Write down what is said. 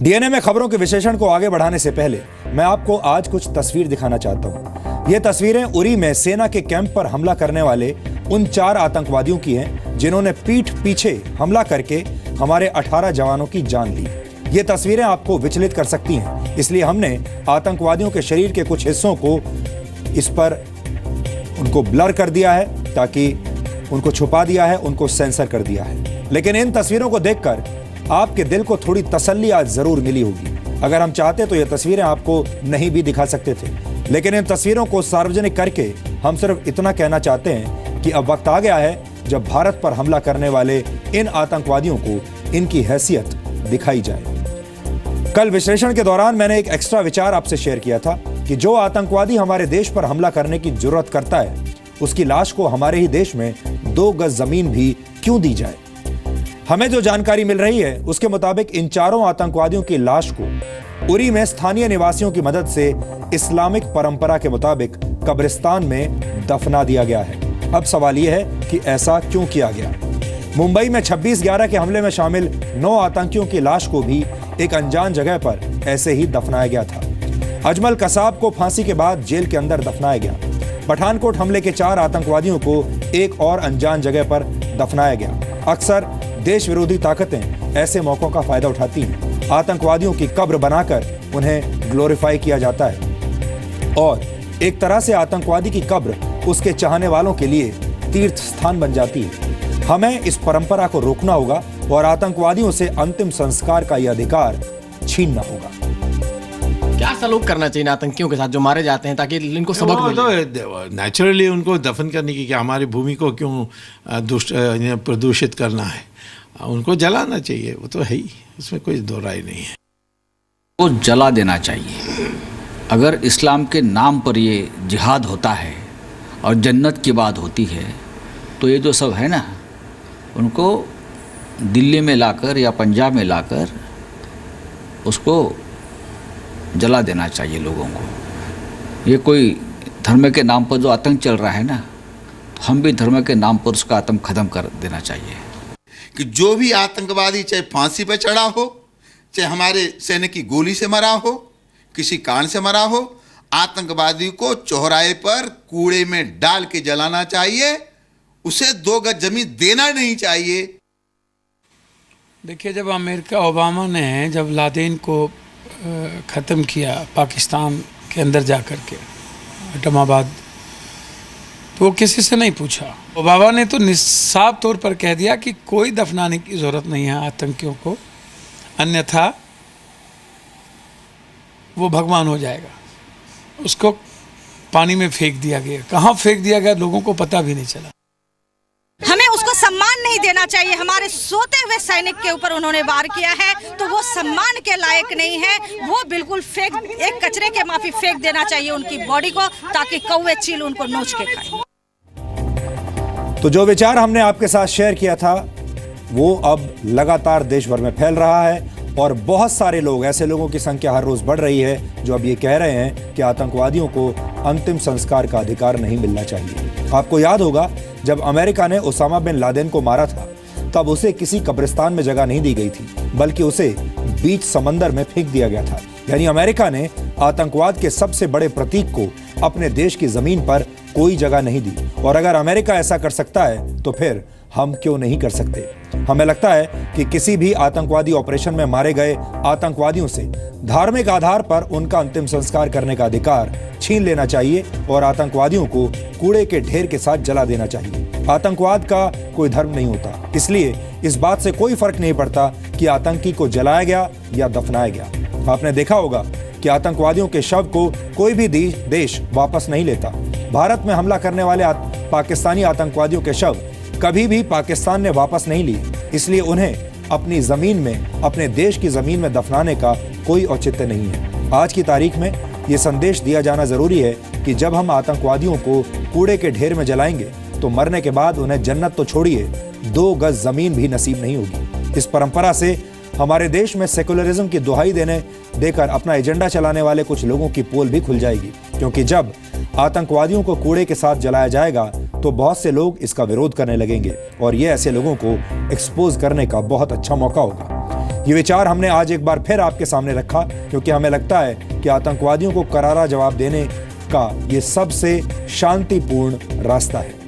DNA में खबरों के विश्लेषण को आगे बढ़ाने से पहले मैं आपको आज कुछ तस्वीर दिखाना चाहता हूं। ये तस्वीरें उरी में सेना के कैंप पर हमला करने वाले उन 4 आतंकवादियों की हैं जिन्होंने पीठ पीछे हमला करके हमारे 18 जवानों की जान ली। ये तस्वीरें आपको विचलित कर सकती हैं, इसलिए हमने आतंकवादियों के शरीर के कुछ हिस्सों को इस पर उनको ब्लर कर दिया है, ताकि उनको छुपा दिया है, उनको सेंसर कर दिया है। लेकिन इन तस्वीरों को देखकर आपके दिल को थोड़ी तसल्ली आज जरूर मिली होगी। अगर हम चाहते तो ये तस्वीरें आपको नहीं भी दिखा सकते थे, लेकिन इन तस्वीरों को सार्वजनिक करके हम सिर्फ इतना कहना चाहते हैं कि अब वक्त आ गया है जब भारत पर हमला करने वाले इन आतंकवादियों को इनकी हैसियत दिखाई जाए। कल विश्लेषण के दौरान मैंने एक एक्स्ट्रा विचार आपसे शेयर किया था कि जो आतंकवादी हमारे देश पर हमला करने की जुर्रत करता है, उसकी लाश को हमारे ही देश में 2 गज जमीन भी क्यों दी जाए। हमें जो जानकारी मिल रही है उसके मुताबिक इन 4 आतंकवादियों की लाश को उरी में स्थानीय निवासियों की मदद से इस्लामिक परंपरा के मुताबिक कब्रिस्तान में दफना दिया गया है। अब सवाल यह है कि ऐसा क्यों किया गया। मुंबई में 26/11 के हमले में शामिल 9 आतंकियों की लाश को भी एक अनजान जगह पर ऐसे ही दफनाया गया था। अजमल कसाब को फांसी के बाद जेल के अंदर दफनाया गया। पठानकोट हमले के 4 आतंकवादियों को एक और अनजान जगह पर दफनाया गया। अक्सर देश विरोधी ताकतें ऐसे मौकों का फायदा उठाती हैं। आतंकवादियों की कब्र बनाकर उन्हें ग्लोरीफाई किया जाता है और एक तरह से आतंकवादी की कब्र उसके चाहने वालों के लिए तीर्थ स्थान बन जाती है। हमें इस परंपरा को रोकना होगा और आतंकवादियों से अंतिम संस्कार का यह अधिकार छीनना होगा। क्या सलूक करना चाहिए आतंकियों के साथ जो मारे जाते हैं, ताकि इनको सबक मिले? तो नेचुरली उनको दफन करने की, क्या हमारी भूमि को क्यों प्रदूषित करना है, उनको जलाना चाहिए, वो तो है ही, उसमें कोई दो राय नहीं है। वो जला देना चाहिए। अगर इस्लाम के नाम पर ये जिहाद होता है और जन्नत की बात होती है, तो ये जो सब है ना, उनको दिल्ली में लाकर या पंजाब में लाकर उसको जला देना चाहिए लोगों को। ये कोई धर्म के नाम पर जो आतंक चल रहा है ना, तो हम भी धर्म के नाम पर उसका आतंक खत्म कर देना चाहिए। कि जो भी आतंकवादी चाहे फांसी पर चढ़ा हो, चाहे हमारे सैनिक की गोली से मरा हो, किसी कारण से मरा हो, आतंकवादी को चौराहे पर कूड़े में डाल के जलाना चाहिए, उसे 2 गज जमीन देना नहीं चाहिए। देखिए, जब अमेरिका ओबामा ने जब लादेन को ख़त्म किया पाकिस्तान के अंदर जा कर के एटमाबाद, तो वो किसी से नहीं पूछा। ओबामा ने तो निस्साफ तौर पर कह दिया कि कोई दफनाने की ज़रूरत नहीं है आतंकियों को, अन्यथा वो भगवान हो जाएगा। उसको पानी में फेंक दिया गया। कहाँ फेंक दिया गया लोगों को पता भी नहीं चला। हमें उसको सम्मान नहीं देना चाहिए। हमारे सोते हुए सैनिक के ऊपर उन्होंने वार किया है, तो वो सम्मान के लायक नहीं है। वो बिल्कुल एक कचरे के माफी फेंक देना चाहिए उनकी बॉडी को, ताकि कौवे चील उनको नोच के खाए। तो जो विचार हमने आपके साथ शेयर किया था वो अब लगातार देश भर में फैल रहा है और बहुत सारे लोग, ऐसे लोगों की संख्या हर रोज बढ़ रही है जो अब ये कह रहे हैं कि आतंकवादियों को अंतिम संस्कार का अधिकार नहीं मिलना चाहिए। आपको याद होगा जब अमेरिका ने ओसामा बिन लादेन को मारा था, तब उसे किसी कब्रिस्तान में जगह नहीं दी गई थी, बल्कि उसे बीच समंदर में फेंक दिया गया था। यानी अमेरिका ने आतंकवाद के सबसे बड़े प्रतीक को अपने देश की जमीन पर कोई जगह नहीं दी। और अगर अमेरिका ऐसा कर सकता है तो फिर हम क्यों नहीं कर सकते। हमें लगता है कि किसी भी आतंकवादी ऑपरेशन में मारे गए आतंकवादियों से धार्मिक आधार पर उनका अंतिम संस्कार करने का अधिकार छीन लेना चाहिए और आतंकवादियों को कूड़े के ढेर के साथ जला देना चाहिए। आतंकवाद का कोई धर्म नहीं होता, इसलिए इस बात से कोई फर्क नहीं पड़ता कि आतंकी को जलाया गया या दफनाया गया। आपने देखा होगा कि आतंकवादियों के शव को कोई भी देश वापस नहीं लेता। भारत में हमला करने वाले पाकिस्तानी आतंकवादियों के शव कभी भी पाकिस्तान ने वापस नहीं लिए, इसलिए उन्हें अपनी जमीन में, अपने देश की जमीन में दफनाने का कोई औचित्य नहीं है। आज की तारीख में ये संदेश दिया जाना जरूरी है कि जब हम आतंकवादियों को कूड़े के ढेर में जलाएंगे तो मरने के बाद उन्हें जन्नत तो छोड़िए 2 गज जमीन भी नसीब नहीं होगी। इस परंपरा से हमारे देश में सेकुलरिज्म की दुहाई देकर अपना एजेंडा चलाने वाले कुछ लोगों की पोल भी खुल जाएगी, क्योंकि जब आतंकवादियों को कूड़े के साथ जलाया जाएगा तो बहुत से लोग इसका विरोध करने लगेंगे और ये ऐसे लोगों को एक्सपोज करने का बहुत अच्छा मौका होगा। ये विचार हमने आज एक बार फिर आपके सामने रखा क्योंकि हमें लगता है कि आतंकवादियों को करारा जवाब देने का ये सबसे शांतिपूर्ण रास्ता है।